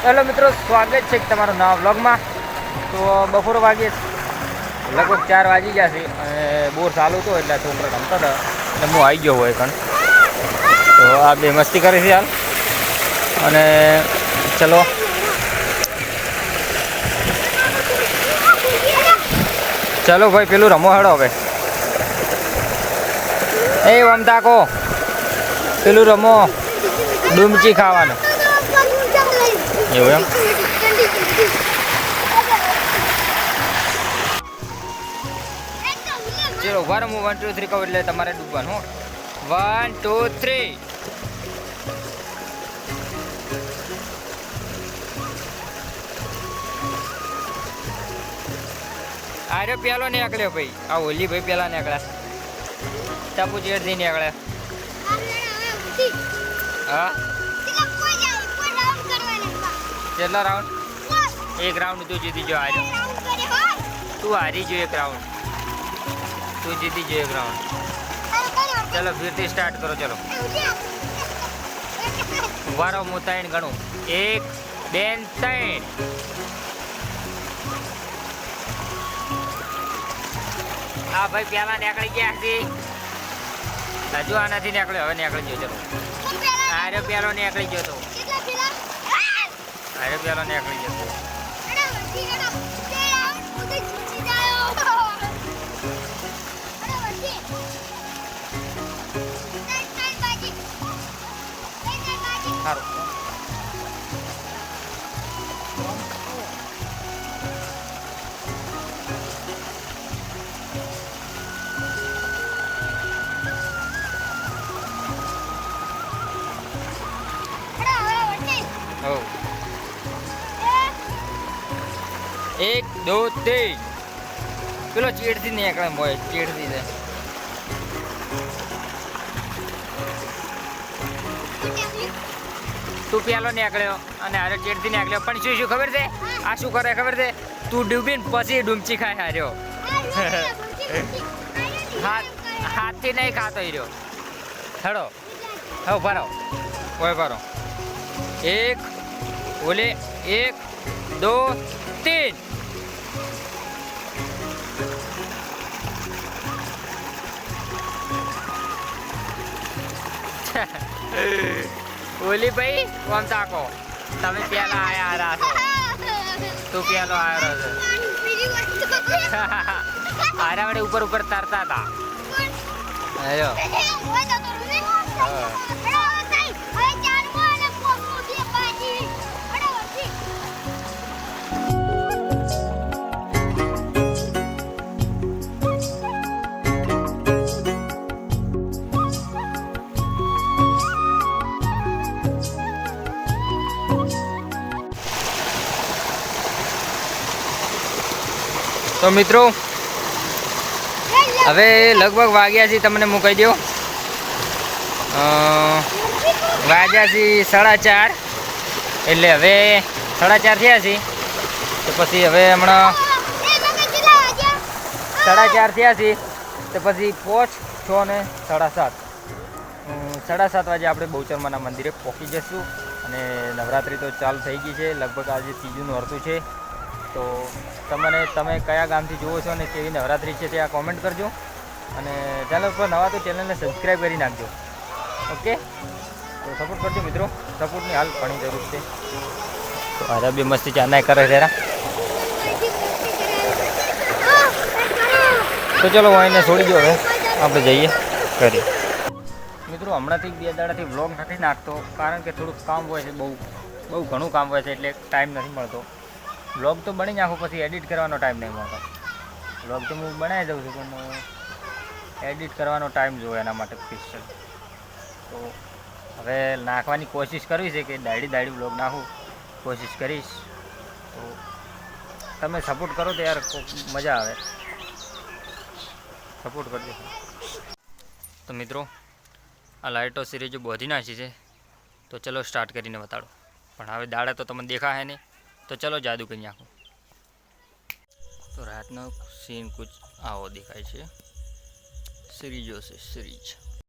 Hello મિત્રો, સ્વાગત છે તમારું નવા વ્લોગમાં. તો બપોર વાગે લગભગ 4 વાગી ગયા છે અને બોર ચાલુ હતો એટલે છોકરા રમતા હતા એટલે હું આવી ગયો હોય પણ. તો આ બે મસ્તી કરે છે હાલ. અને ચલો ચલો ભાઈ પેલું રમો હેડો હવે. એ વમતા કો પેલું રમો ડુમચી ખાવાનું એવું એમ. ચલો ઉભા રહો, હું 1 2 3 કહું એટલે તમારે ડૂબવાનું. 1 2 3. આરે પેલો નીકળ્યો ભાઈ, આ ઓલી ભાઈ પેલા નીકળ્યા, ટપુ ચેડથી નીકળ્યા. હા કેટલા રાઉન્ડ? 1 રાઉન્ડ તું જીતી જો. હાર્યો તું, હારી જો 1 રાઉન્ડ, તું જીતી જો 1 રાઉન્ડ. ચલો ફિરથી સ્ટાર્ટ કરો. ચલો ઉભા રહો, હું 3 ગણું. 1 2 3. હા ભાઈ પેલા નીકળી ગયા છે, હજુ આ નથી નીકળ્યો, હવે નીકળી ગયો. ચલો આરે પેલો નીકળી ગયો તો, આરે પેલો નીકળી ગયો. સારું હો. 1 2 3. પેલો ચેડથી નીકળે મોય, ચેડથી છે. તું પેલો નીકળ્યો અને હારે ચેડથી નીકળ્યો, પણ શું શું ખબર છે? આ શું કરે ખબર છે? તું ડૂબીને પછી ડૂમચી ખાય હાર્યો. હાથથી નહીં ખાતો હીરો. થડો હવે ભરો, ઓય ભરો. 1 બોલે 1 2 3. ઓલી ભાઈ કોમ તાકો, તમે પેલા આયા છો, તું પેલો આવ્યો છે. આરા વડે ઉપર ઉપર તરતા હતા. આયો તો મિત્રો હવે લગભગ વાગ્યા છે, તમને હું કહી દઉં, વાગ્યા છે 4:30. એટલે હવે 4:30 થયા છે. તો પછી હવે હમણાં 4:30 થયા છે. તો પછી 5 6 ને 7:30 7:30 વાગે આપણે બહુચરમાના મંદિરે પહોંચી જઈશું. અને નવરાત્રિ તો ચાલુ થઈ ગઈ છે, લગભગ આજે 3જું નોરતું છે. તો તમે કયા ગામથી જુઓ છો અને કેવી નવરાત્રિ છે તે આ કોમેન્ટ કરજો. અને ચેનલ પર નવા તો ચેનલને સબસ્ક્રાઈબ કરી નાખજો. ઓકે, તો સપોર્ટ કરજો મિત્રો, સપોર્ટની હાલ ઘણી જરૂર છે. તો આરા બી મસ્તી ચાના કરે જરા. તો ચલો હું એને છોડી દો, હવે આપણે જઈએ કરીએ. મિત્રો હમણાંથી 2 દાડાથી વ્લોગ નથી નાખતો, કારણ કે થોડુંક કામ હોય છે, બહુ ઘણું કામ હોય છે, એટલે ટાઈમ નથી મળતો. વ્લોગ તો બની નાખું, પછી એડિટ કરવાનો ટાઈમ નહીં મળતો. વ્લોગ તો હું બનાવી દઉં છું, પણ એડિટ કરવાનો ટાઈમ જોઈએ એના માટે સ્પેશિયલ. તો હવે નાખવાની કોશિશ કરવી છે કે દાડી વ્લોગ નાખું, કોશિશ કરીશ. તો તમે સપોર્ટ કરો તો યાર મજા આવે, સપોર્ટ કરજો. તો મિત્રો આ લાઇટો સિરીઝ બોધી નાખી છે, તો ચલો સ્ટાર્ટ કરીને બતાડો. પણ હવે દાડા તો તમને દેખાય નહીં, તો ચલો જાદુ કરી નાખો. તો રાતનો સીન કુછ આવો દેખાય છે. સિરીજો છે સિરીજ.